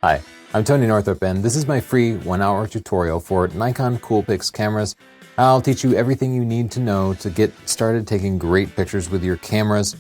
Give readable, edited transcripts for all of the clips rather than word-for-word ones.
Hi, I'm Tony Northrop, and this is my free 1-hour tutorial for Nikon Coolpix cameras. I'll teach you everything you need to know to get started taking great pictures with your cameras.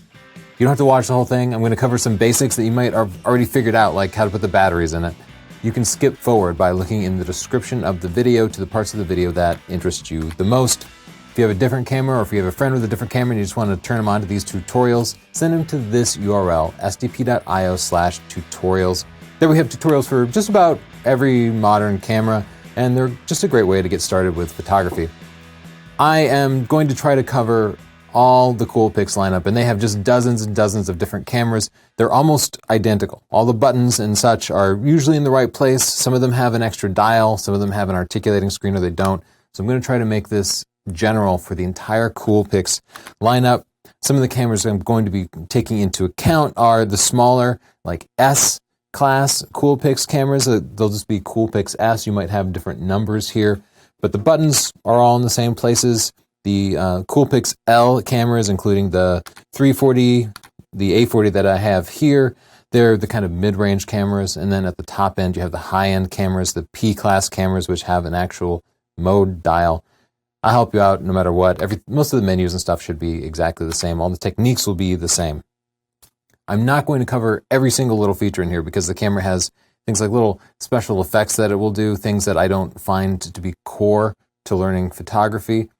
You don't have to watch the whole thing. I'm going to cover some basics that you might have already figured out, like how to put the batteries in it. You can skip forward by looking in the description of the video to the parts of the video that interest you the most. If you have a different camera, or if you have a friend with a different camera and you just want to turn them on to these tutorials, send them to this URL, sdp.io/tutorials. There we have tutorials for just about every modern camera, and they're just a great way to get started with photography. I am going to try to cover all the Coolpix lineup, and they have just dozens and dozens of different cameras. They're almost identical. All the buttons and such are usually in the right place. Some of them have an extra dial, some of them have an articulating screen, or they don't. So I'm going to try to make this general for the entire Coolpix lineup. Some of the cameras I'm going to be taking into account are the smaller, like S class Coolpix cameras. They'll just be Coolpix S. You might have different numbers here, but the buttons are all in the same places. The Coolpix L cameras, including the 340, the A40 that I have here, they're the kind of mid-range cameras. And then at the top end, you have the high-end cameras, the P-class cameras, which have an actual mode dial. I'll help you out no matter what. Most of the menus and stuff should be exactly the same. All the techniques will be the same. I'm not going to cover every single little feature in here because the camera has things like little special effects that it will do, things that I don't find to be core to learning photography.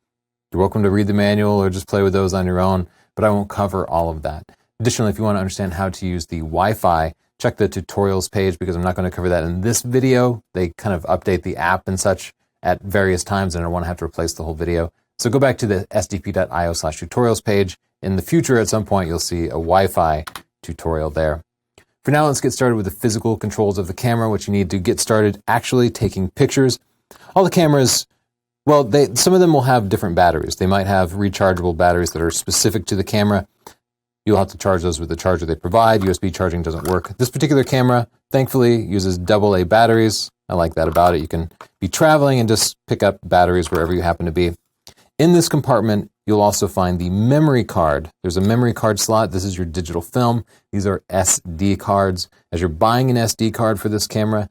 You're welcome to read the manual or just play with those on your own, but I won't cover all of that. Additionally, if you want to understand how to use the Wi-Fi, check the tutorials page because I'm not going to cover that in this video. They kind of update the app and such at various times, and I don't want to have to replace the whole video. So go back to the sdp.io/tutorials page. In the future, at some point, you'll see a Wi-Fi tutorial there. For now, let's get started with the physical controls of the camera, what you need to get started actually taking pictures. All the cameras, well, some of them will have different batteries. They might have rechargeable batteries that are specific to the camera. You'll have to charge those with the charger they provide. USB charging doesn't work. This particular camera, thankfully, uses AA batteries. I like that about it. You can be traveling and just pick up batteries wherever you happen to be. In this compartment, you'll also find the memory card. There's a memory card slot. This is your digital film. These are SD cards. As you're buying an SD card for this camera,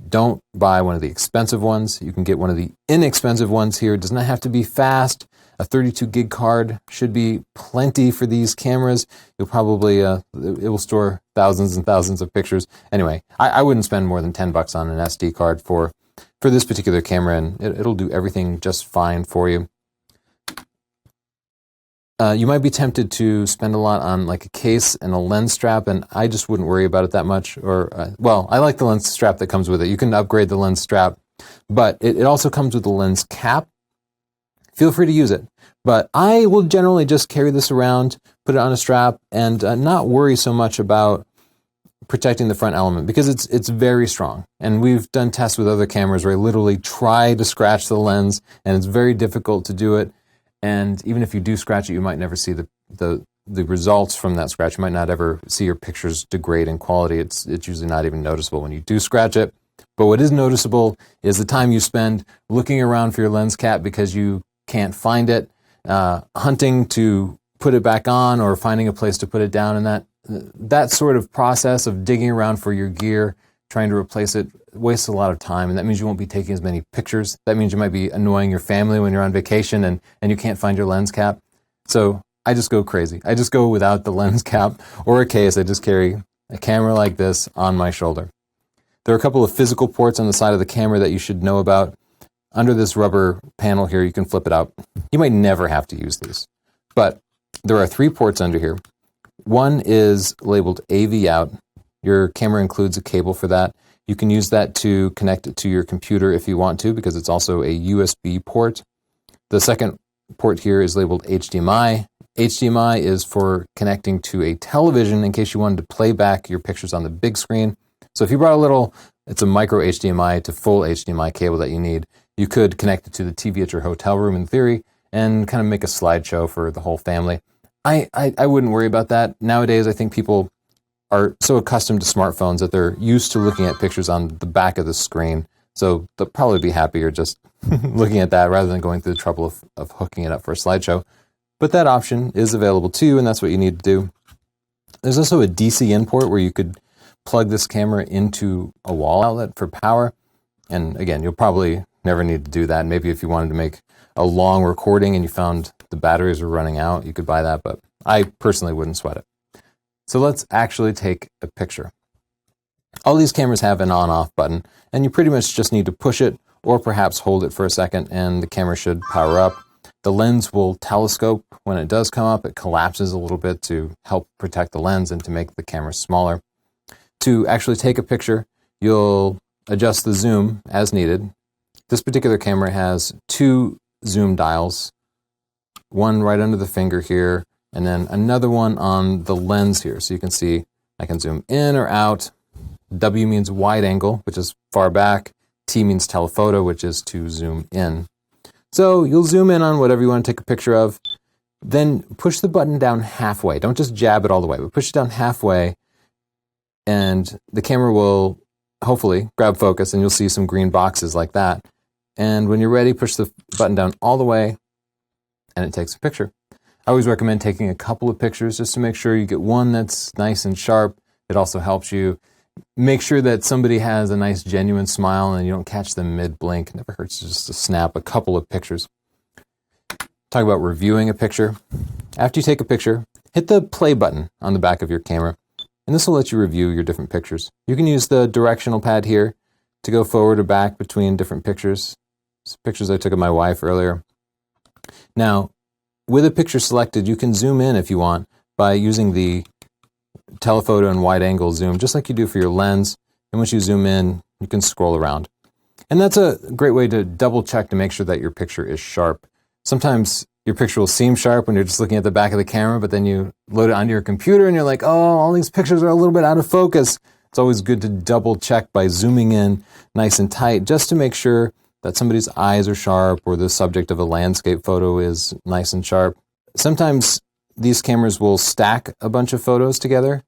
don't buy one of the expensive ones. You can get one of the inexpensive ones here. It does not have to be fast. A 32 gig card should be plenty for these cameras. You'll probably, it will store thousands and thousands of pictures. Anyway, I wouldn't spend more than $10 on an SD card for this particular camera, and it'll do everything just fine for you. You might be tempted to spend a lot on like a case and a lens strap, and I just wouldn't worry about it that much. Well, I like the lens strap that comes with it. You can upgrade the lens strap, but it also comes with a lens cap. Feel free to use it, but I will generally just carry this around, put it on a strap, and not worry so much about protecting the front element because it's very strong. And we've done tests with other cameras where I literally try to scratch the lens, and it's very difficult to do it. And even if you do scratch it, you might never see the results from that scratch. You might not ever see your pictures degrade in quality. It's usually not even noticeable when you do scratch it. But what is noticeable is the time you spend looking around for your lens cap because you can't find it, hunting to put it back on or finding a place to put it down. And that sort of process of digging around for your gear, trying to replace it, wastes a lot of time, and that means you won't be taking as many pictures. That means you might be annoying your family when you're on vacation and you can't find your lens cap. So I just go crazy. I just go without the lens cap or a case. I just carry a camera like this on my shoulder. There are a couple of physical ports on the side of the camera that you should know about. Under this rubber panel here, you can flip it out. You might never have to use these, but there are 3 ports under here. One is labeled AV out. Your camera includes a cable for that. You can use that to connect it to your computer if you want to, because it's also a USB port. The second port here is labeled HDMI. HDMI is for connecting to a television in case you wanted to play back your pictures on the big screen. So if you brought it's a micro HDMI to full HDMI cable that you need, you could connect it to the TV at your hotel room in theory and kind of make a slideshow for the whole family. I wouldn't worry about that. Nowadays, I think people are so accustomed to smartphones that they're used to looking at pictures on the back of the screen. So they'll probably be happier just looking at that rather than going through the trouble of hooking it up for a slideshow. But that option is available to you, and that's what you need to do. There's also a DC in port where you could plug this camera into a wall outlet for power. And again, you'll probably never need to do that. Maybe if you wanted to make a long recording and you found the batteries were running out, you could buy that, but I personally wouldn't sweat it. So let's actually take a picture. All these cameras have an on-off button, and you pretty much just need to push it or perhaps hold it for a second and the camera should power up. The lens will telescope when it does come up. It collapses a little bit to help protect the lens and to make the camera smaller. To actually take a picture, you'll adjust the zoom as needed. This particular camera has 2 zoom dials, one right under the finger here, and then another one on the lens here. So you can see I can zoom in or out. W means wide angle, which is far back. T means telephoto, which is to zoom in. So you'll zoom in on whatever you want to take a picture of, then push the button down halfway. Don't just jab it all the way, but push it down halfway, and the camera will hopefully grab focus, and you'll see some green boxes like that. And when you're ready, push the button down all the way, and it takes a picture. I always recommend taking a couple of pictures just to make sure you get one that's nice and sharp. It also helps you make sure that somebody has a nice genuine smile and you don't catch them mid-blink. It never hurts just to snap a couple of pictures. Talk about reviewing a picture. After you take a picture, hit the play button on the back of your camera, and this will let you review your different pictures. You can use the directional pad here to go forward or back between different pictures. Some pictures I took of my wife earlier. Now, with a picture selected, you can zoom in if you want by using the telephoto and wide angle zoom, just like you do for your lens. And once you zoom in, you can scroll around. And that's a great way to double check to make sure that your picture is sharp. Sometimes your picture will seem sharp when you're just looking at the back of the camera, but then you load it onto your computer and you're like, oh, all these pictures are a little bit out of focus. It's always good to double check by zooming in nice and tight just to make sure that somebody's eyes are sharp or the subject of a landscape photo is nice and sharp. Sometimes these cameras will stack a bunch of photos together.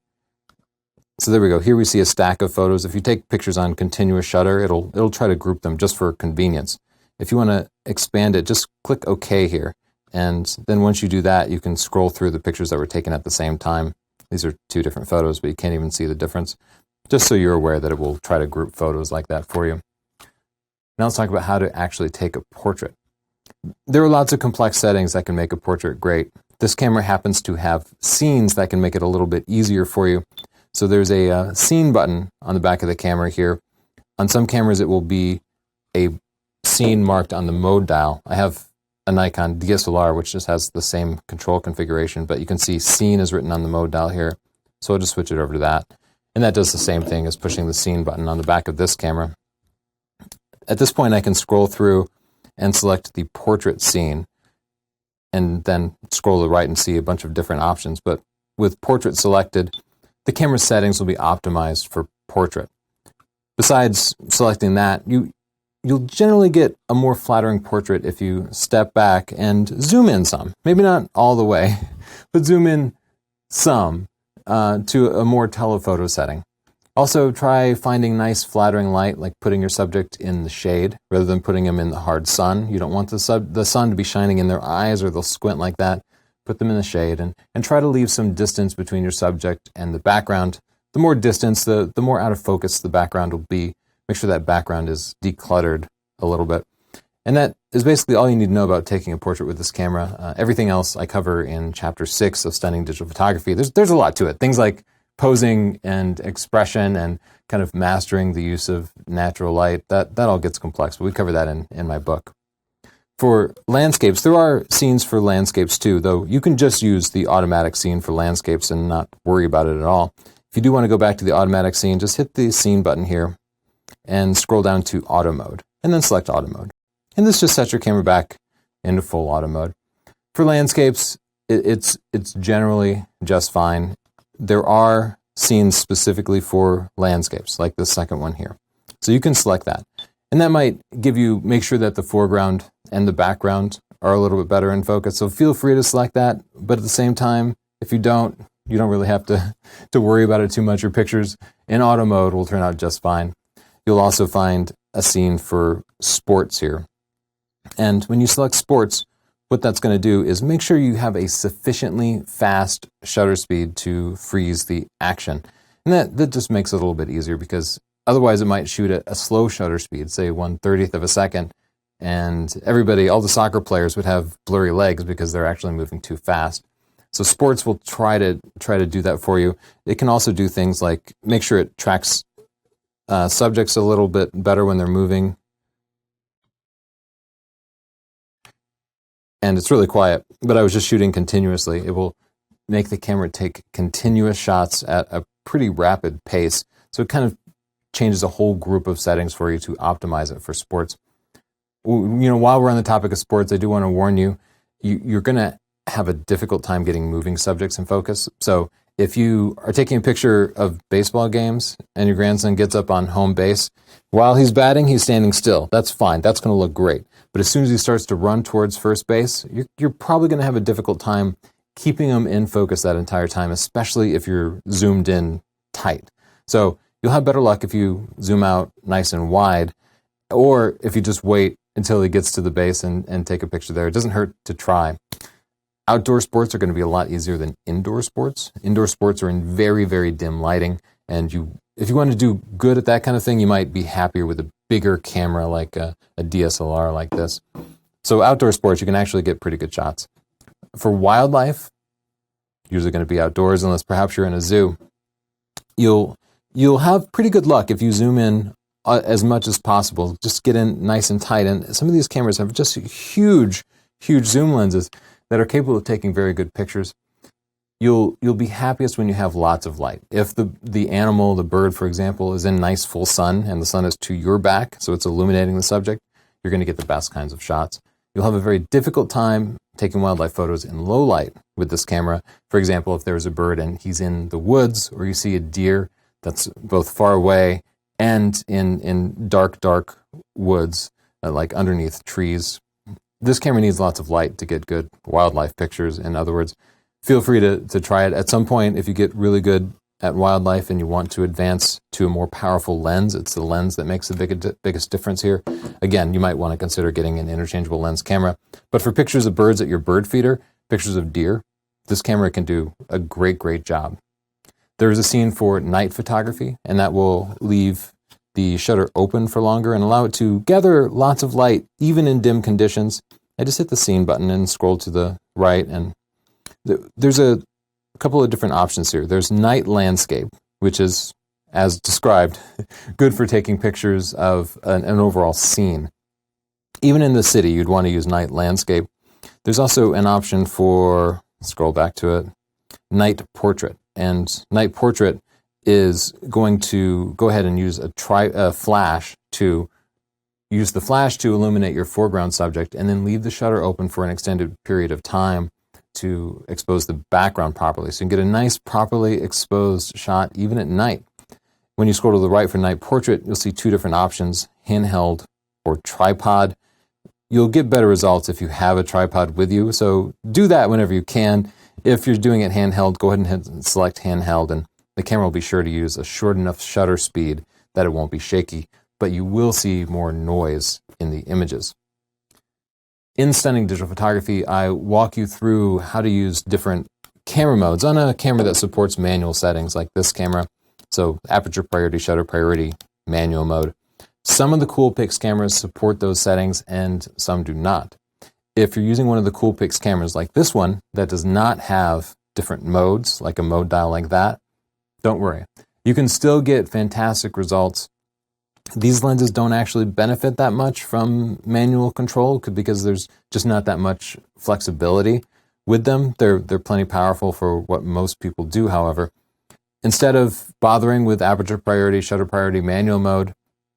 So there we go. Here we see a stack of photos. If you take pictures on continuous shutter, it'll try to group them just for convenience. If you want to expand it, just click OK here. And then once you do that, you can scroll through the pictures that were taken at the same time. These are 2 different photos, but you can't even see the difference. Just so you're aware that it will try to group photos like that for you. Now let's talk about how to actually take a portrait. There are lots of complex settings that can make a portrait great. This camera happens to have scenes that can make it a little bit easier for you. So there's a scene button on the back of the camera here. On some cameras, it will be a scene marked on the mode dial. I have a Nikon DSLR, which just has the same control configuration, but you can see scene is written on the mode dial here. So I'll just switch it over to that. And that does the same thing as pushing the scene button on the back of this camera. At this point, I can scroll through and select the portrait scene, and then scroll to the right and see a bunch of different options. But with portrait selected, the camera settings will be optimized for portrait. Besides selecting that, you'll generally get a more flattering portrait if you step back and zoom in some. Maybe not all the way, but zoom in some to a more telephoto setting. Also, try finding nice flattering light, like putting your subject in the shade rather than putting them in the hard sun. You don't want the sun to be shining in their eyes or they'll squint like that. Put them in the shade and try to leave some distance between your subject and the background. The more distance, the more out of focus the background will be. Make sure that background is decluttered a little bit. And that is basically all you need to know about taking a portrait with this camera. Everything else I cover in Chapter 6 of Stunning Digital Photography. There's a lot to it. Things like posing and expression and kind of mastering the use of natural light. That all gets complex, but we cover that in my book. For landscapes, there are scenes for landscapes too, though you can just use the automatic scene for landscapes and not worry about it at all. If you do want to go back to the automatic scene, just hit the scene button here and scroll down to auto mode and then select auto mode. And this just sets your camera back into full auto mode. For landscapes, it's generally just fine. There are scenes specifically for landscapes, like the second one here. So you can select that. And that might make sure that the foreground and the background are a little bit better in focus. So feel free to select that. But at the same time, if you don't really have to worry about it too much. Your pictures in auto mode will turn out just fine. You'll also find a scene for sports here. And when you select sports, what that's going to do is make sure you have a sufficiently fast shutter speed to freeze the action. And that just makes it a little bit easier, because otherwise it might shoot at a slow shutter speed, say 1/30th of a second, and all the soccer players would have blurry legs because they're actually moving too fast. So sports will try to do that for you. It can also do things like make sure it tracks subjects a little bit better when they're moving. And it's really quiet, but I was just shooting continuously. It will make the camera take continuous shots at a pretty rapid pace. So it kind of changes a whole group of settings for you to optimize it for sports. While we're on the topic of sports, I do want to warn you, you're going to have a difficult time getting moving subjects in focus. So if you are taking a picture of baseball games and your grandson gets up on home base, while he's batting, he's standing still. That's fine. That's going to look great. But as soon as he starts to run towards first base, you're probably going to have a difficult time keeping him in focus that entire time, especially if you're zoomed in tight. So you'll have better luck if you zoom out nice and wide, or if you just wait until he gets to the base and take a picture there. It doesn't hurt to try. Outdoor sports are going to be a lot easier than indoor sports. Indoor sports are in very, very dim lighting, and if you want to do good at that kind of thing, you might be happier with a bigger camera like a DSLR like this. So outdoor sports, you can actually get pretty good shots. For wildlife, usually going to be outdoors, unless perhaps you're in a zoo, you'll have pretty good luck if you zoom in as much as possible. Just get in nice and tight. And some of these cameras have just huge, huge zoom lenses that are capable of taking very good pictures. You'll be happiest when you have lots of light. If the animal, the bird, for example, is in nice full sun and the sun is to your back, so it's illuminating the subject, you're going to get the best kinds of shots. You'll have a very difficult time taking wildlife photos in low light with this camera. For example, if there's a bird and he's in the woods, or you see a deer that's both far away and in dark woods, like underneath trees. This camera needs lots of light to get good wildlife pictures. In other words, feel free to try it. At some point, if you get really good at wildlife and you want to advance to a more powerful lens, it's the lens that makes the biggest difference here. Again, you might want to consider getting an interchangeable lens camera. But for pictures of birds at your bird feeder, pictures of deer, this camera can do a great, great job. There is a scene for night photography, and that will leave the shutter open for longer and allow it to gather lots of light, even in dim conditions. I just hit the scene button and scroll to the right, and there's a couple of different options here. There's night landscape, which is, as described, good for taking pictures of an overall scene. Even in the city, you'd want to use night landscape. There's also an option for, scroll back to it, night portrait. And night portrait is going to go ahead and use a flash to use the flash to illuminate your foreground subject, and then leave the shutter open for an extended period of time to expose the background properly. So you can get a nice, properly exposed shot even at night. When you scroll to the right for night portrait, you'll see two different options, handheld or tripod. You'll get better results if you have a tripod with you, so do that whenever you can. If you're doing it handheld, go ahead and select handheld, and the camera will be sure to use a short enough shutter speed that it won't be shaky, but you will see more noise in the images. In Stunning Digital Photography, I walk you through how to use different camera modes on a camera that supports manual settings like this camera. So Aperture Priority, Shutter Priority, manual mode. Some of the Coolpix cameras support those settings and some do not. If you're using one of the Coolpix cameras like this one that does not have different modes, like a mode dial like that, don't worry. You can still get fantastic results. These lenses don't actually benefit that much from manual control because there's just not that much flexibility with them. They're plenty powerful for what most people do, however. Instead of bothering with Aperture Priority, Shutter Priority, manual mode,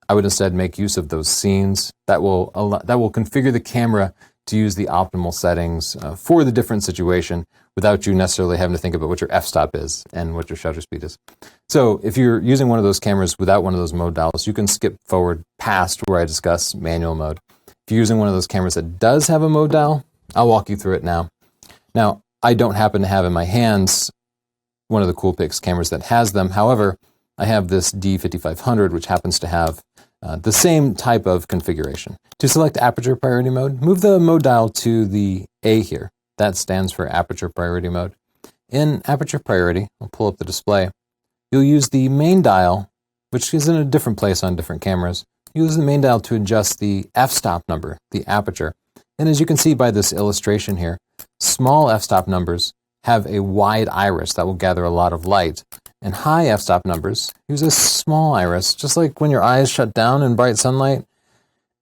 I would instead make use of those scenes that will configure the camera to use the optimal settings for the different situation without you necessarily having to think about what your f-stop is and what your shutter speed is. So if you're using one of those cameras without one of those mode dials, you can skip forward past where I discuss manual mode. If you're using one of those cameras that does have a mode dial, I'll walk you through it now. Now, I don't happen to have in my hands one of the Coolpix cameras that has them. However, I have this D5500, which happens to have the same type of configuration. To select Aperture Priority mode, move the mode dial to the A here. That stands for Aperture Priority mode. In Aperture Priority, I'll pull up the display. you'll use the main dial, which is in a different place on different cameras. You use the main dial to adjust the f-stop number, the aperture. And as you can see by this illustration here, small f-stop numbers have a wide iris that will gather a lot of light. And high f-stop numbers use a small iris, just like when your eyes shut down in bright sunlight,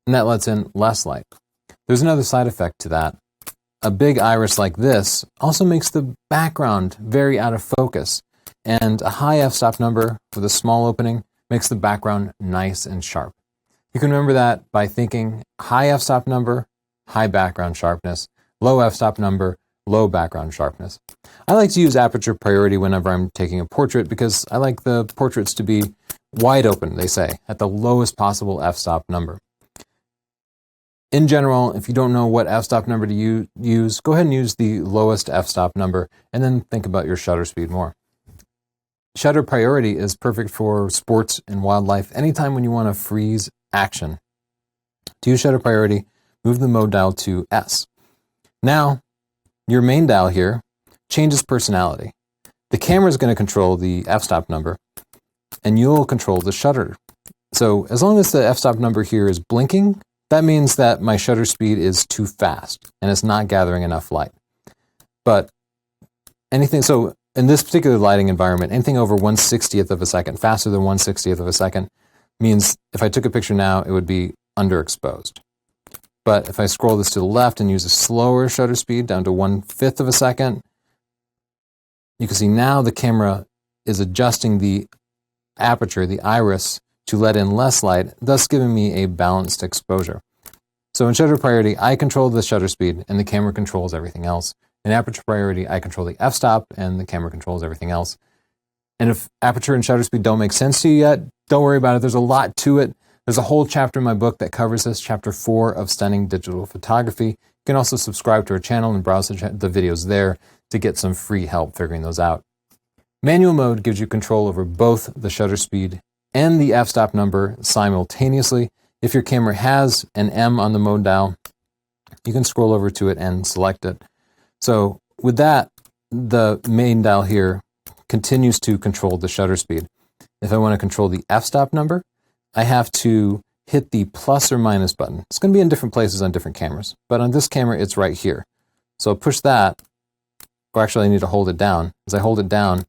and that lets in less light. There's another side effect to that. A big iris like this also makes the background very out of focus, and a high f-stop number with a small opening makes the background nice and sharp. You can remember that by thinking high f-stop number, high background sharpness, low f-stop number, low background sharpness. I like to use aperture priority whenever I'm taking a portrait because I like the portraits to be wide open, they say, at the lowest possible f-stop number. In general, if you don't know what f-stop number to use, go ahead and use the lowest f-stop number and then think about your shutter speed more. Shutter priority is perfect for sports and wildlife anytime when you want to freeze action. To use shutter priority, move the mode dial to S. Now, your main dial here changes personality. The camera is going to control the f-stop number, and you'll control the shutter. So as long as the f-stop number here is blinking, that means that my shutter speed is too fast, and it's not gathering enough light. But so in this particular lighting environment, anything over 1/60th of a second, faster than 1/60th of a second, means if I took a picture now, it would be underexposed. But if I scroll this to the left and use a slower shutter speed down to 1/5 of a second, you can see now the camera is adjusting the aperture, the iris, to let in less light, thus giving me a balanced exposure. So in shutter priority, I control the shutter speed and the camera controls everything else. In aperture priority, I control the f-stop and the camera controls everything else. And if aperture and shutter speed don't make sense to you yet, don't worry about it. There's a lot to it. There's a whole chapter in my book that covers this, chapter 4 of Stunning Digital Photography. You can also subscribe to our channel and browse the videos there to get some free help figuring those out. Manual mode gives you control over both the shutter speed and the f-stop number simultaneously. If your camera has an M on the mode dial, you can scroll over to it and select it. So with that, the main dial here continues to control the shutter speed. If I want to control the f-stop number, I have to hit the plus or minus button. It's going to be in different places on different cameras, but on this camera, it's right here. So I'll push that, or actually I need to hold it down. As I hold it down,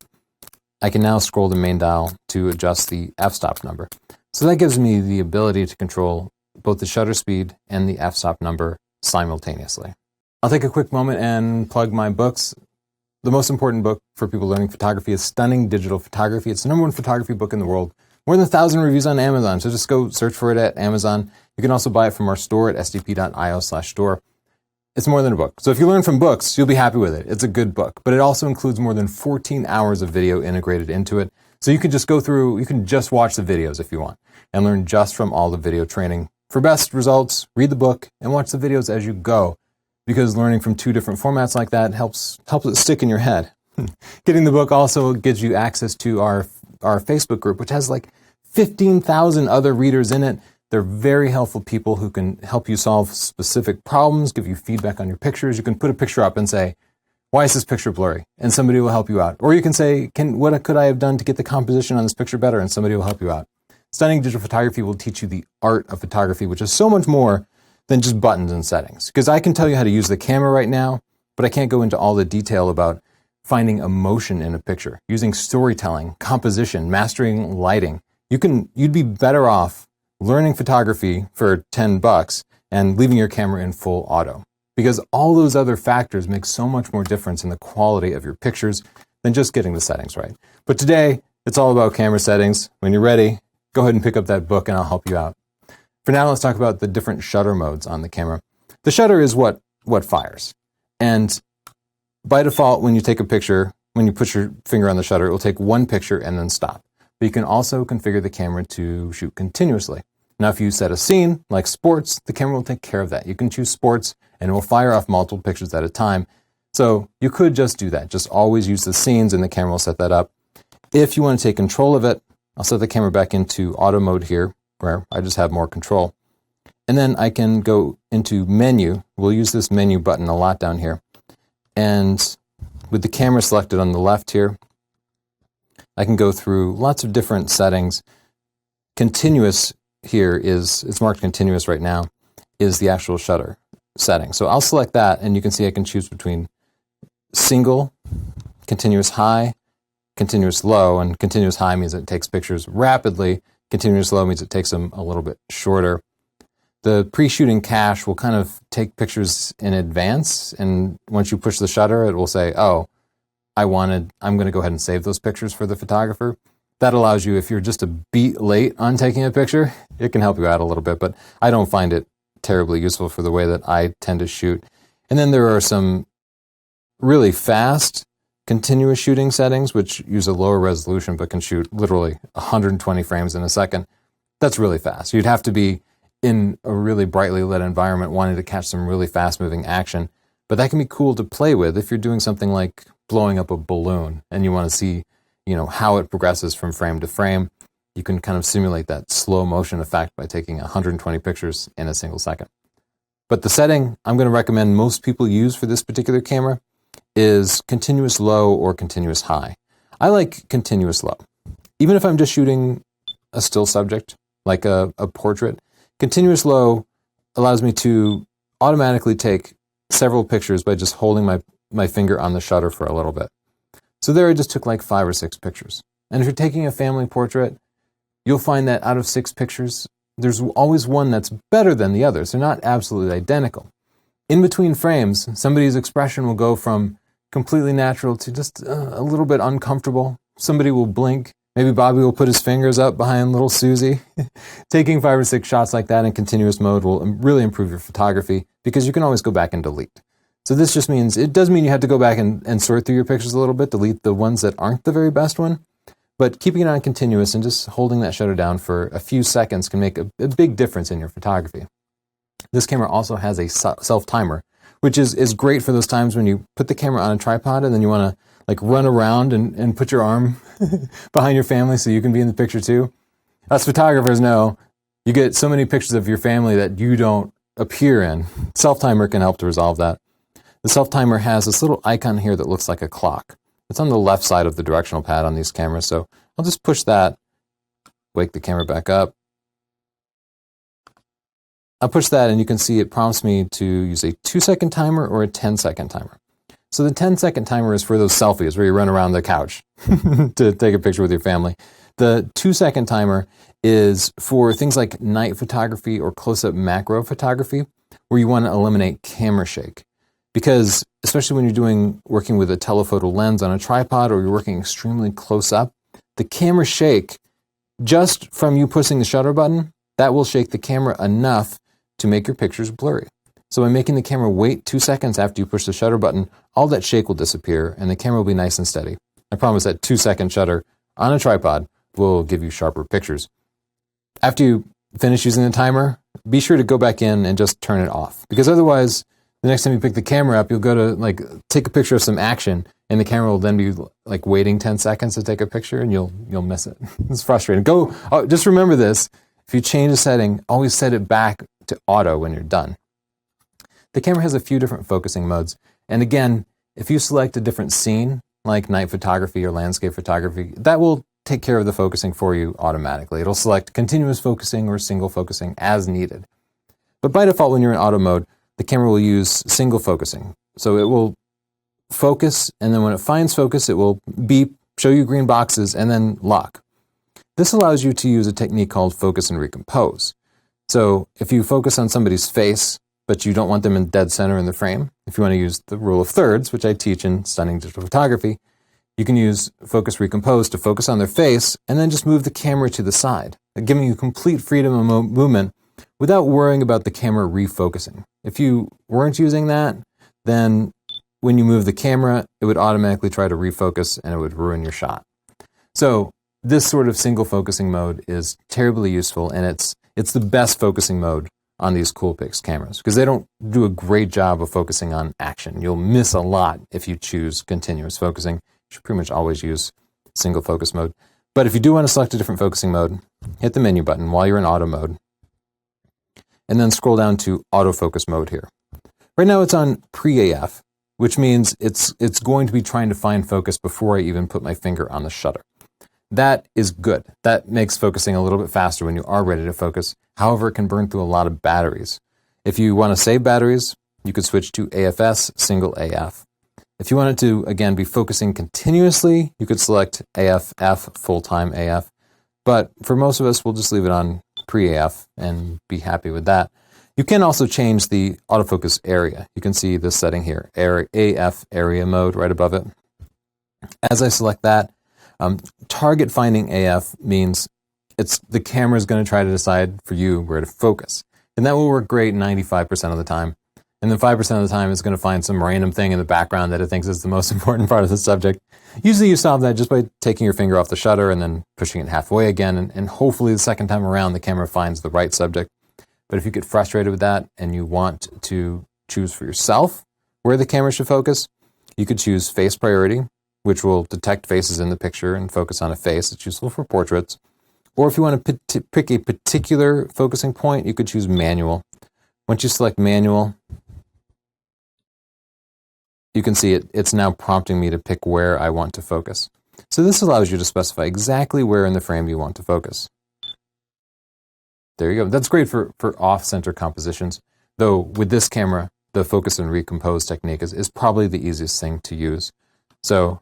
I can now scroll the main dial to adjust the f-stop number. So that gives me the ability to control both the shutter speed and the f-stop number simultaneously. I'll take a quick moment and plug my books. The most important book for people learning photography is Stunning Digital Photography. It's the #1 photography book in the world. More than 1,000 reviews on Amazon, so just go search for it at Amazon. You can also buy it from our store at sdp.io/store. It's more than a book. So if you learn from books, you'll be happy with it. It's a good book, but it also includes more than 14 hours of video integrated into it. So you can just go through, you can just watch the videos if you want and learn just from all the video training. For best results, read the book and watch the videos as you go, because learning from 2 different formats like that helps it stick in your head. Getting the book also gives you access to our Facebook group, which has like 15,000 other readers in it. They're very helpful people who can help you solve specific problems, give you feedback on your pictures. You can put a picture up and say, why is this picture blurry? And somebody will help you out. Or you can say, what could I have done to get the composition on this picture better? And somebody will help you out. Stunning Digital Photography will teach you the art of photography, which is so much more than just buttons and settings. Because I can tell you how to use the camera right now, but I can't go into all the detail about finding emotion in a picture, using storytelling, composition, mastering lighting. You'd be better off learning photography for $10 and leaving your camera in full auto, because all those other factors make so much more difference in the quality of your pictures than just getting the settings right. But today, it's all about camera settings. When you're ready, go ahead and pick up that book and I'll help you out. For now, let's talk about the different shutter modes on the camera. The shutter is what fires. And by default, when you take a picture, when you put your finger on the shutter, it will take one picture and then stop. But you can also configure the camera to shoot continuously. Now, if you set a scene, like sports, the camera will take care of that. You can choose sports, and it will fire off multiple pictures at a time. So you could just do that. Just always use the scenes, and the camera will set that up. If you want to take control of it, I'll set the camera back into auto mode here, where I just have more control. And then I can go into menu. We'll use this menu button a lot down here. And with the camera selected on the left here, I can go through lots of different settings. Continuous here it's marked continuous right now, is the actual shutter setting. So I'll select that, and you can see I can choose between single, continuous high, continuous low, and continuous high means it takes pictures rapidly. Continuous low means it takes them a little bit shorter. The pre-shooting cache will kind of take pictures in advance, and once you push the shutter, it will say, oh, I'm going to go ahead and save those pictures for the photographer. That allows you, if you're just a beat late on taking a picture, it can help you out a little bit, but I don't find it terribly useful for the way that I tend to shoot. And then there are some really fast continuous shooting settings, which use a lower resolution but can shoot literally 120 frames in a second. That's really fast. You'd have to be in a really brightly lit environment wanting to catch some really fast moving action. But that can be cool to play with if you're doing something like blowing up a balloon and you want to see, how it progresses from frame to frame. You can kind of simulate that slow motion effect by taking 120 pictures in a single second. But the setting I'm going to recommend most people use for this particular camera is continuous low or continuous high. I like continuous low. Even if I'm just shooting a still subject, like a portrait, continuous low allows me to automatically take several pictures by just holding my finger on the shutter for a little bit. So there I just took like 5 or 6 pictures. And if you're taking a family portrait, you'll find that out of 6 pictures, there's always one that's better than the others. They're not absolutely identical. In between frames, somebody's expression will go from completely natural to just a little bit uncomfortable. Somebody will blink. Maybe Bobby will put his fingers up behind little Susie. Taking 5 or 6 shots like that in continuous mode will really improve your photography because you can always go back and delete. So this just means, it does mean you have to go back and sort through your pictures a little bit, delete the ones that aren't the very best one. But keeping it on continuous and just holding that shutter down for a few seconds can make a big difference in your photography. This camera also has a self-timer, which is great for those times when you put the camera on a tripod and then you want to like run around and put your arm behind your family so you can be in the picture too. Us photographers know you get so many pictures of your family that you don't appear in. Self-timer can help to resolve that. The self-timer has this little icon here that looks like a clock. It's on the left side of the directional pad on these cameras, so I'll just push that, wake the camera back up. I'll push that and you can see it prompts me to use a 2-second timer or a 10-second timer. So the 10-second timer is for those selfies where you run around the couch to take a picture with your family. The 2-second timer is for things like night photography or close-up macro photography where you want to eliminate camera shake. Because especially when you're working with a telephoto lens on a tripod or you're working extremely close up, the camera shake, just from you pushing the shutter button, that will shake the camera enough to make your pictures blurry. So by making the camera wait 2 seconds after you push the shutter button, all that shake will disappear and the camera will be nice and steady. I promise that 2-second shutter on a tripod will give you sharper pictures. After you finish using the timer, be sure to go back in and just turn it off. Because otherwise, the next time you pick the camera up, you'll go to take a picture of some action and the camera will then be waiting 10 seconds to take a picture and you'll miss it. It's frustrating. Just remember this. If you change a setting, always set it back to auto when you're done. The camera has a few different focusing modes. And again, if you select a different scene, like night photography or landscape photography, that will take care of the focusing for you automatically. It'll select continuous focusing or single focusing as needed. But by default, when you're in auto mode, the camera will use single focusing. So it will focus, and then when it finds focus, it will beep, show you green boxes, and then lock. This allows you to use a technique called focus and recompose. So if you focus on somebody's face, but you don't want them in dead center in the frame, if you want to use the rule of thirds, which I teach in Stunning Digital Photography, you can use focus recompose to focus on their face, and then just move the camera to the side, giving you complete freedom of movement without worrying about the camera refocusing. If you weren't using that, then when you move the camera, it would automatically try to refocus and it would ruin your shot. So this sort of single focusing mode is terribly useful, and it's the best focusing mode on these Coolpix cameras because they don't do a great job of focusing on action. You'll miss a lot if you choose continuous focusing. You should pretty much always use single focus mode. But if you do want to select a different focusing mode, hit the menu button while you're in auto mode, and then scroll down to autofocus mode here. Right now it's on pre-AF, which means it's going to be trying to find focus before I even put my finger on the shutter. That is good. That makes focusing a little bit faster when you are ready to focus. However, it can burn through a lot of batteries. If you want to save batteries, you could switch to AFS, single AF. If you wanted to, again, be focusing continuously, you could select AF-F, full-time AF. But for most of us, we'll just leave it on pre-AF and be happy with that. You can also change the autofocus area. You can see this setting here, AF area mode right above it. As I select that, target finding AF means the camera is going to try to decide for you where to focus. And that will work great 95% of the time. And then 5% of the time it's going to find some random thing in the background that it thinks is the most important part of the subject. Usually you solve that just by taking your finger off the shutter and then pushing it halfway again, and hopefully the second time around the camera finds the right subject. But if you get frustrated with that and you want to choose for yourself where the camera should focus, you could choose face priority, which will detect faces in the picture and focus on a face. It's useful for portraits. Or if you want to pick a particular focusing point, you could choose manual. Once you select manual, you can see it's now prompting me to pick where I want to focus. So this allows you to specify exactly where in the frame you want to focus. There you go. That's great for off-center compositions, though with this camera, the focus and recompose technique is probably the easiest thing to use. So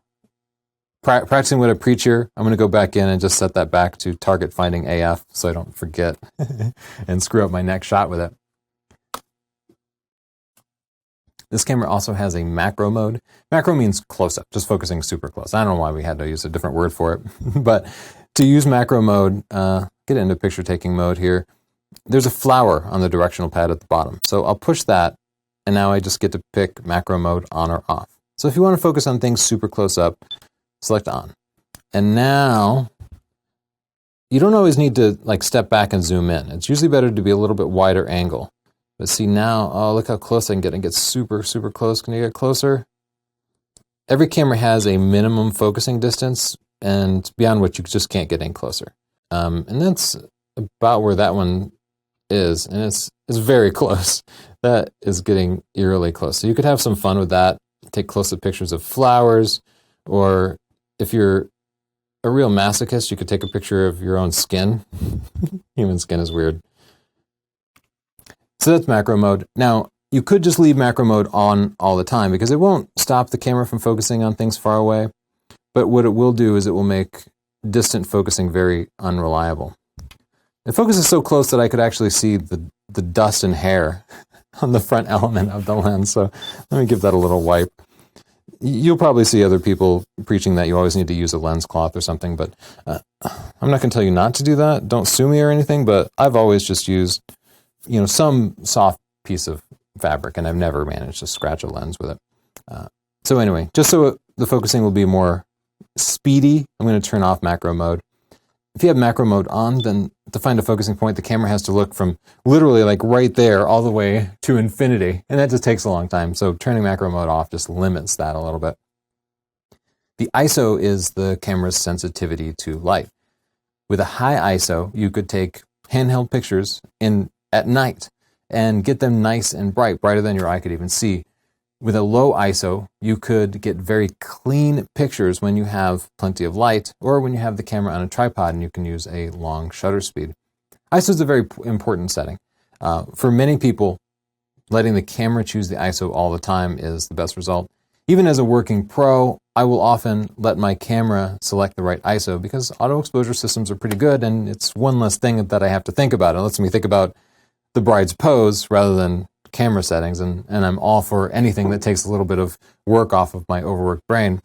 practicing what I preach here, I'm going to go back in and just set that back to target finding AF so I don't forget and screw up my next shot with it. This camera also has a macro mode. Macro means close-up, just focusing super close. I don't know why we had to use a different word for it, but to use macro mode, get into picture-taking mode here, there's a flower on the directional pad at the bottom. So I'll push that, and now I just get to pick macro mode on or off. So if you want to focus on things super close up, select on. And now, you don't always need to step back and zoom in. It's usually better to be a little bit wider angle. But see now, oh, look how close I can get. I get super, super close. Can you get closer? Every camera has a minimum focusing distance, and beyond which you just can't get any closer. And that's about where that one is, and it's very close. That is getting eerily close. So you could have some fun with that. Take close-up pictures of flowers, or if you're a real masochist, you could take a picture of your own skin. Human skin is weird. So that's macro mode. Now, you could just leave macro mode on all the time because it won't stop the camera from focusing on things far away. But what it will do is it will make distant focusing very unreliable. The focus is so close that I could actually see the dust and hair on the front element of the lens. So let me give that a little wipe. You'll probably see other people preaching that you always need to use a lens cloth or something, but I'm not going to tell you not to do that. Don't sue me or anything, but I've always just used some soft piece of fabric, and I've never managed to scratch a lens with it. So anyway, just so the focusing will be more speedy, I'm going to turn off macro mode. If you have macro mode on, then to find a focusing point, the camera has to look from literally right there all the way to infinity, and that just takes a long time. So turning macro mode off just limits that a little bit. The ISO is the camera's sensitivity to light. With a high ISO, you could take handheld pictures at night and get them nice and bright, brighter than your eye could even see. With a low ISO, you could get very clean pictures when you have plenty of light, or when you have the camera on a tripod and you can use a long shutter speed. ISO is a very important setting. For many people, letting the camera choose the ISO all the time is the best result. Even as a working pro, I will often let my camera select the right ISO because auto exposure systems are pretty good, and it's one less thing that I have to think about. It lets me think about the bride's pose rather than camera settings, and I'm all for anything that takes a little bit of work off of my overworked brain.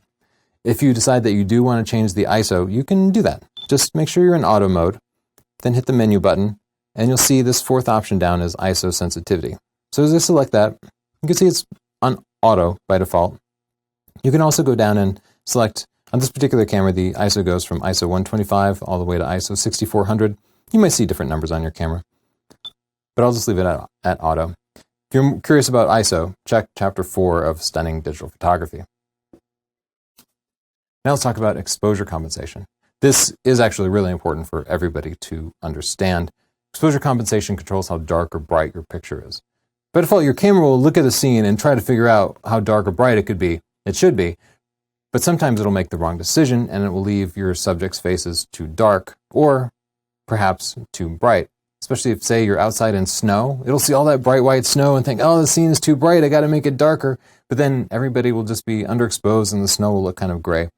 If you decide that you do want to change the ISO, you can do that. Just make sure you're in auto mode, then hit the menu button, and you'll see this fourth option down is ISO sensitivity. So as I select that, you can see it's on auto by default. You can also go down and select, on this particular camera, the ISO goes from ISO 125 all the way to ISO 6400. You might see different numbers on your camera, but I'll just leave it at auto. If you're curious about ISO, check Chapter 4 of Stunning Digital Photography. Now let's talk about exposure compensation. This is actually really important for everybody to understand. Exposure compensation controls how dark or bright your picture is. By default, your camera will look at a scene and try to figure out how dark or bright it could be. It should be. But sometimes it'll make the wrong decision and it will leave your subject's faces too dark or perhaps too bright. Especially if, say, you're outside in snow, it'll see all that bright white snow and think, oh, the scene is too bright, I got to make it darker. But then everybody will just be underexposed and the snow will look kind of gray.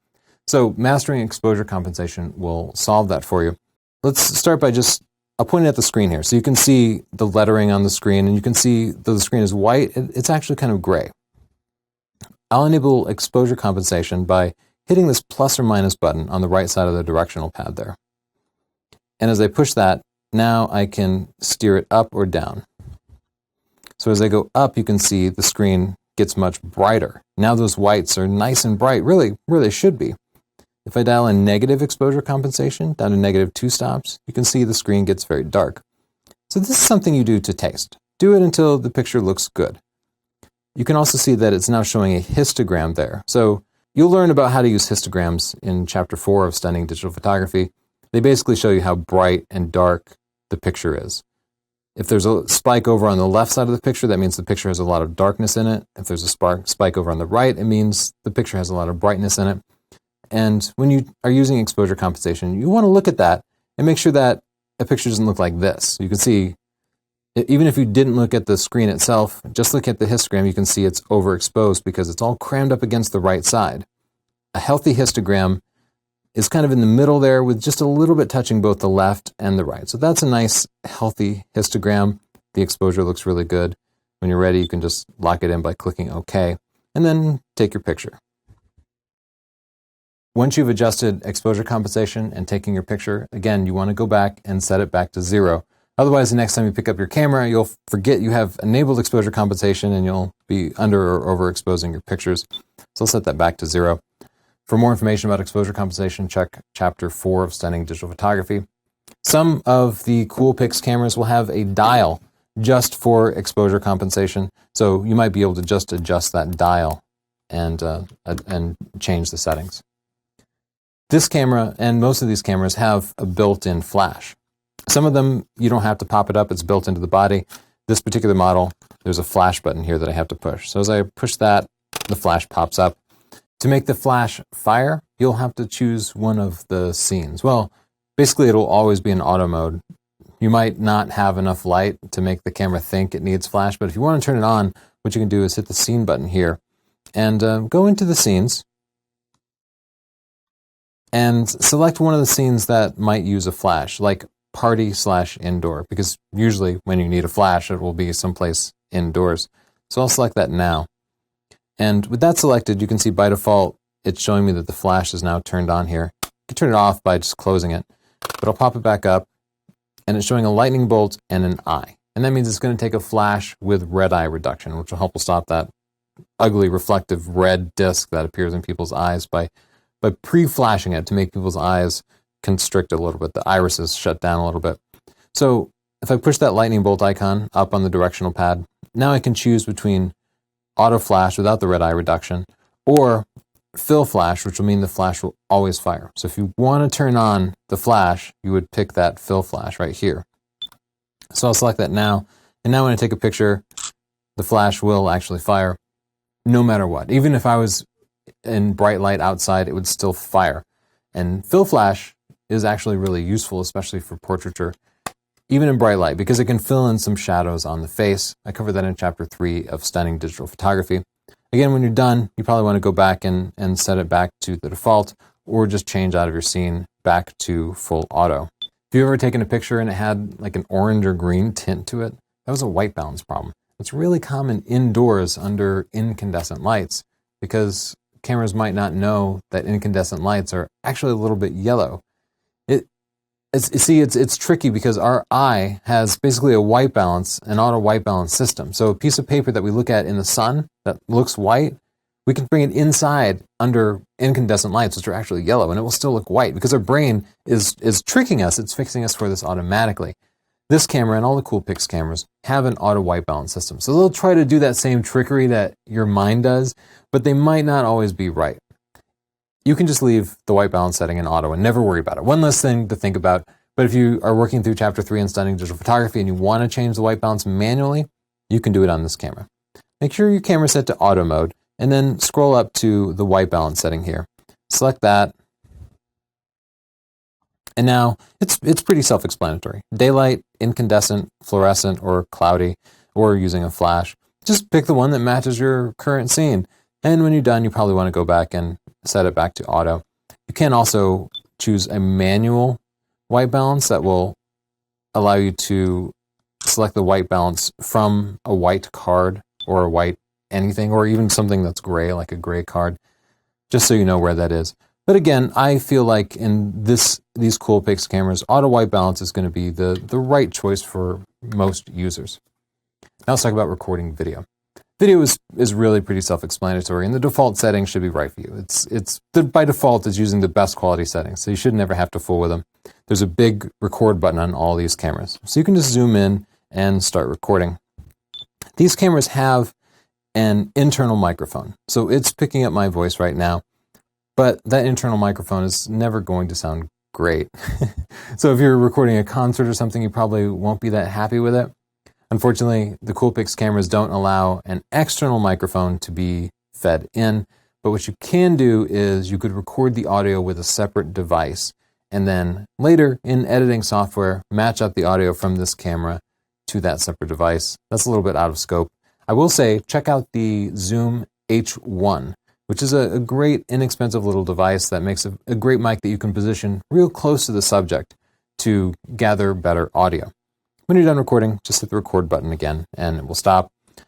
So mastering exposure compensation will solve that for you. Let's start by I'll point it at the screen here. So you can see the lettering on the screen, and you can see though the screen is white, it's actually kind of gray. I'll enable exposure compensation by hitting this plus or minus button on the right side of the directional pad there. And as I push that, now I can steer it up or down. So as I go up, you can see the screen gets much brighter. Now those whites are nice and bright, really where they should be. If I dial in negative exposure compensation, down to -2 stops, you can see the screen gets very dark. So this is something you do to taste. Do it until the picture looks good. You can also see that it's now showing a histogram there. So you'll learn about how to use histograms in Chapter 4 of Stunning Digital Photography. They basically show you how bright and dark the picture is. If there's a spike over on the left side of the picture, that means the picture has a lot of darkness in it. If there's a spike over on the right, it means the picture has a lot of brightness in it. And when you are using exposure compensation, you want to look at that and make sure that a picture doesn't look like this. You can see, even if you didn't look at the screen itself, just look at the histogram, you can see it's overexposed because it's all crammed up against the right side. A healthy histogram is kind of in the middle there with just a little bit touching both the left and the right. So that's a nice, healthy histogram. The exposure looks really good. When you're ready, you can just lock it in by clicking OK, and then take your picture. Once you've adjusted exposure compensation and taking your picture, again, you want to go back and set it back to 0. Otherwise, the next time you pick up your camera, you'll forget you have enabled exposure compensation and you'll be under or overexposing your pictures. So I'll set that back to 0. For more information about exposure compensation, check Chapter 4 of Stunning Digital Photography. Some of the Coolpix cameras will have a dial just for exposure compensation, so you might be able to just adjust that dial and change the settings. This camera and most of these cameras have a built-in flash. Some of them, you don't have to pop it up, it's built into the body. This particular model, there's a flash button here that I have to push. So as I push that, the flash pops up. To make the flash fire, you'll have to choose one of the scenes. Well, basically it'll always be in auto mode. You might not have enough light to make the camera think it needs flash, but if you want to turn it on, what you can do is hit the scene button here and go into the scenes and select one of the scenes that might use a flash, like party/indoor, because usually when you need a flash, it will be someplace indoors. So I'll select that now. And with that selected, you can see by default, it's showing me that the flash is now turned on here. You can turn it off by just closing it, but I'll pop it back up, and it's showing a lightning bolt and an eye. And that means it's going to take a flash with red eye reduction, which will help stop that ugly reflective red disc that appears in people's eyes by pre-flashing it to make people's eyes constrict a little bit, the irises shut down a little bit. So if I push that lightning bolt icon up on the directional pad, now I can choose between auto flash without the red eye reduction or fill flash, which will mean the flash will always fire. So if you want to turn on the flash, you would pick that fill flash right here. So I'll select that now. And now when I take a picture, the flash will actually fire no matter what. Even if I was in bright light outside, it would still fire. And fill flash is actually really useful, especially for portraiture, even in bright light, because it can fill in some shadows on the face. I covered that in Chapter 3 of Stunning Digital Photography. Again, when you're done, you probably want to go back and set it back to the default, or just change out of your scene back to full auto. If you've ever taken a picture and it had like an orange or green tint to it, that was a white balance problem. It's really common indoors under incandescent lights, because cameras might not know that incandescent lights are actually a little bit yellow. It's tricky because our eye has basically a white balance, an auto white balance system. So a piece of paper that we look at in the sun that looks white, we can bring it inside under incandescent lights, which are actually yellow, and it will still look white because our brain is tricking us. It's fixing us for this automatically. This camera and all the Coolpix cameras have an auto white balance system. So they'll try to do that same trickery that your mind does, but they might not always be right. You can just leave the white balance setting in auto and never worry about it. One less thing to think about, but if you are working through Chapter 3 in Stunning Digital Photography and you want to change the white balance manually, you can do it on this camera. Make sure your camera's set to auto mode and then scroll up to the white balance setting here. Select that. And now it's pretty self-explanatory. Daylight, incandescent, fluorescent, or cloudy, or using a flash. Just pick the one that matches your current scene. And when you're done, you probably want to go back and set it back to auto. You can also choose a manual white balance that will allow you to select the white balance from a white card or a white anything, or even something that's gray, like a gray card, just so you know where that is. But again, I feel like in these Coolpix cameras, auto white balance is going to be the right choice for most users. Now let's talk about recording video. Video is really pretty self-explanatory, and the default settings should be right for you. By default, it's using the best quality settings, so you should never have to fool with them. There's a big record button on all these cameras, so you can just zoom in and start recording. These cameras have an internal microphone, so it's picking up my voice right now. But that internal microphone is never going to sound great. So if you're recording a concert or something, you probably won't be that happy with it. Unfortunately, the Coolpix cameras don't allow an external microphone to be fed in, but what you can do is you could record the audio with a separate device, and then later in editing software, match up the audio from this camera to that separate device. That's a little bit out of scope. I will say, check out the Zoom H1, which is a great, inexpensive little device that makes a great mic that you can position real close to the subject to gather better audio. When you're done recording, just hit the record button again, and it will stop. I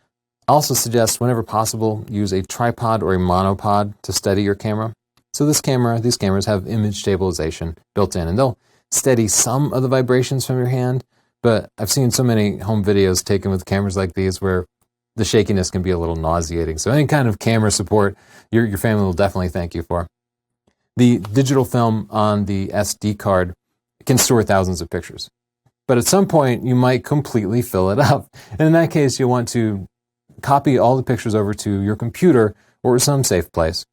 also suggest, whenever possible, use a tripod or a monopod to steady your camera. So these cameras have image stabilization built in, and they'll steady some of the vibrations from your hand, but I've seen so many home videos taken with cameras like these where the shakiness can be a little nauseating. So any kind of camera support, your family will definitely thank you for. The digital film on the SD card can store thousands of pictures. But at some point, you might completely fill it up. And in that case, you'll want to copy all the pictures over to your computer or some safe place.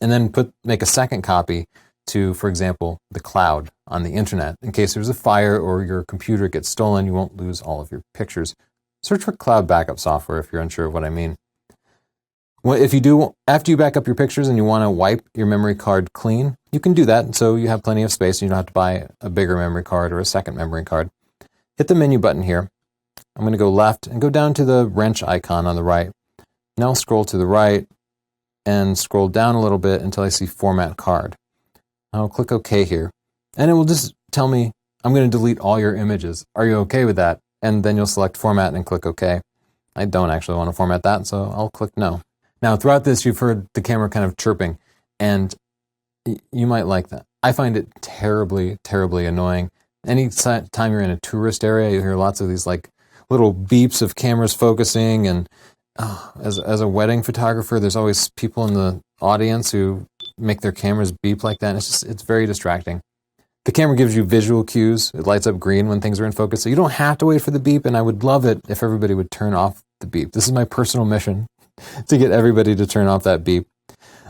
And then make a second copy to, for example, the cloud on the internet. In case there's a fire or your computer gets stolen, you won't lose all of your pictures. Search for cloud backup software if you're unsure of what I mean. Well, if you do, after you back up your pictures and you want to wipe your memory card clean, you can do that, so you have plenty of space and you don't have to buy a bigger memory card or a second memory card. Hit the menu button here. I'm going to go left and go down to the wrench icon on the right. Now scroll to the right and scroll down a little bit until I see Format Card. I'll click OK here, and it will just tell me, I'm going to delete all your images. Are you okay with that? And then you'll select Format and click OK. I don't actually want to format that, so I'll click No. Now, throughout this, you've heard the camera kind of chirping, and you might like that. I find it terribly, terribly annoying. Any time you're in a tourist area, you hear lots of these like little beeps of cameras focusing, and as a wedding photographer, there's always people in the audience who make their cameras beep like that. And it's very distracting. The camera gives you visual cues. It lights up green when things are in focus, so you don't have to wait for the beep, and I would love it if everybody would turn off the beep. This is my personal mission, to get everybody to turn off that beep.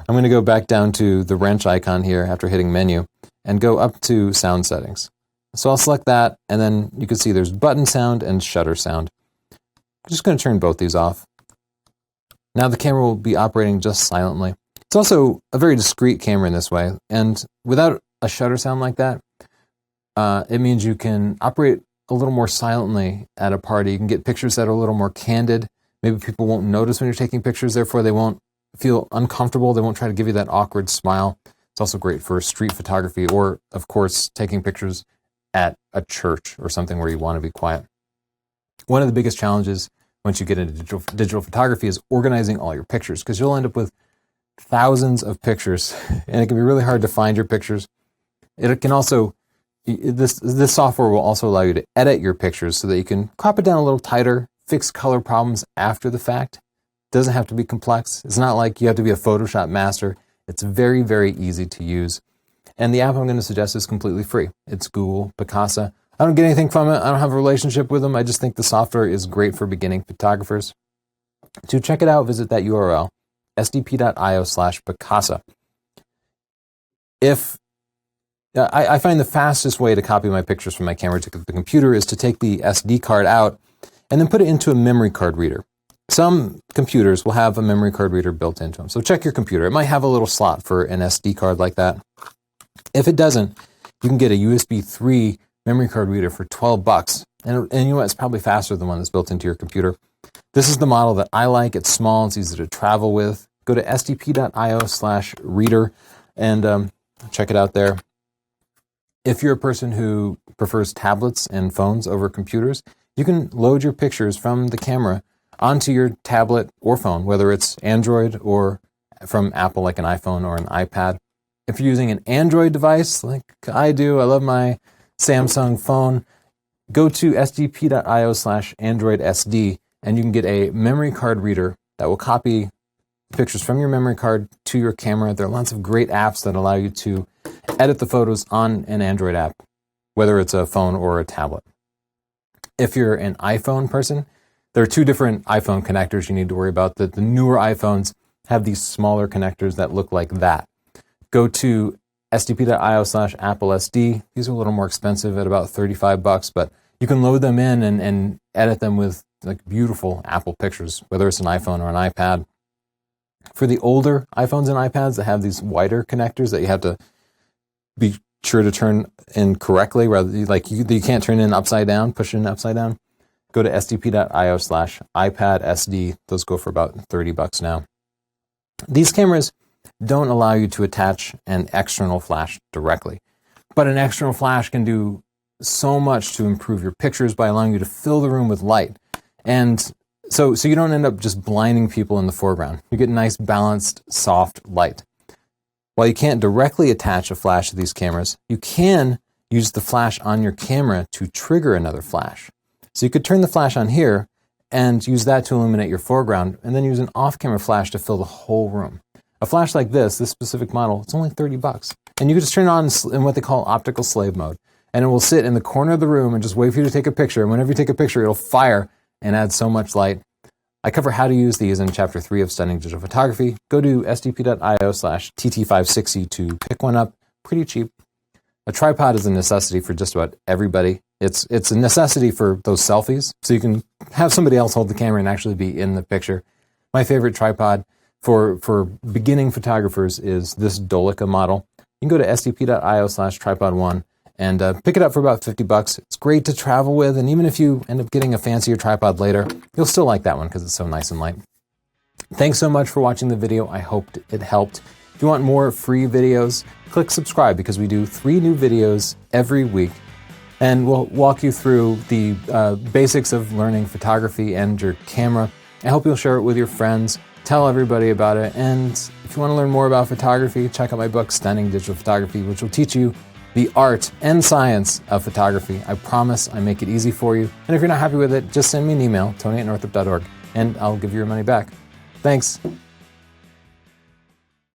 I'm going to go back down to the wrench icon here after hitting menu and go up to sound settings. So I'll select that, and then you can see there's button sound and shutter sound. I'm just going to turn both these off. Now the camera will be operating just silently. It's also a very discreet camera in this way, and without a shutter sound like that, it means you can operate a little more silently at a party. You can get pictures that are a little more candid. Maybe people won't notice when you're taking pictures, therefore they won't feel uncomfortable. They won't try to give you that awkward smile. It's also great for street photography or, of course, taking pictures at a church or something where you want to be quiet. One of the biggest challenges once you get into digital photography is organizing all your pictures, because you'll end up with thousands of pictures, and it can be really hard to find your pictures. It can also, this software will also allow you to edit your pictures so that you can crop it down a little tighter, fix color problems after the fact. It doesn't have to be complex. It's not like you have to be a Photoshop master. It's very, very easy to use. And the app I'm going to suggest is completely free. It's Google Picasa. I don't get anything from it. I don't have a relationship with them. I just think the software is great for beginning photographers. To check it out, visit that URL, sdp.io/Picasa. I find the fastest way to copy my pictures from my camera to the computer is to take the SD card out and then put it into a memory card reader. Some computers will have a memory card reader built into them. So check your computer. It might have a little slot for an SD card like that. If it doesn't, you can get a USB 3 memory card reader for $12. And you know what? It's probably faster than one that's built into your computer. This is the model that I like. It's small. It's easy to travel with. Go to sdp.io/reader and check it out there. If you're a person who prefers tablets and phones over computers, you can load your pictures from the camera onto your tablet or phone, whether it's Android or from Apple like an iPhone or an iPad. If you're using an Android device like I do, I love my Samsung phone, go to sdp.io/AndroidSD and you can get a memory card reader that will copy pictures from your memory card to your camera. There are lots of great apps that allow you to edit the photos on an Android app, whether it's a phone or a tablet. If you're an iPhone person, there are two different iPhone connectors you need to worry about. The newer iPhones have these smaller connectors that look like that. Go to sdp.io/AppleSD. These are a little more expensive at about $35, but you can load them in and edit them with like beautiful Apple pictures, whether it's an iPhone or an iPad. For the older iPhones and iPads that have these wider connectors that you have to be sure to turn in correctly, rather like you can't turn in upside down, push it in upside down. Go to sdp.io/iPadSD. Those go for about $30 now. These cameras don't allow you to attach an external flash directly, but an external flash can do so much to improve your pictures by allowing you to fill the room with light. And so you don't end up just blinding people in the foreground. You get nice, balanced, soft light. While you can't directly attach a flash to these cameras, you can use the flash on your camera to trigger another flash. So you could turn the flash on here and use that to illuminate your foreground, and then use an off-camera flash to fill the whole room. A flash like this specific model, it's only $30. And you can just turn it on in what they call optical slave mode. And it will sit in the corner of the room and just wait for you to take a picture. And whenever you take a picture, it'll fire and add so much light. I cover how to use these in Chapter 3 of Studying Digital Photography. Go to sdp.io/tt560 to pick one up. Pretty cheap. A tripod is a necessity for just about everybody. It's a necessity for those selfies, so you can have somebody else hold the camera and actually be in the picture. My favorite tripod for beginning photographers is this Dolica model. You can go to sdp.io/tripod1 and pick it up for about $50. It's great to travel with, and even if you end up getting a fancier tripod later, you'll still like that one because it's so nice and light. Thanks so much for watching the video. I hope it helped. If you want more free videos, click subscribe because we do 3 new videos every week. And we'll walk you through the basics of learning photography and your camera. I hope you'll share it with your friends. Tell everybody about it. And if you want to learn more about photography, check out my book, Stunning Digital Photography, which will teach you the art and science of photography. I promise I make it easy for you. And if you're not happy with it, just send me an email, tony@northrop.org, and I'll give you your money back. Thanks.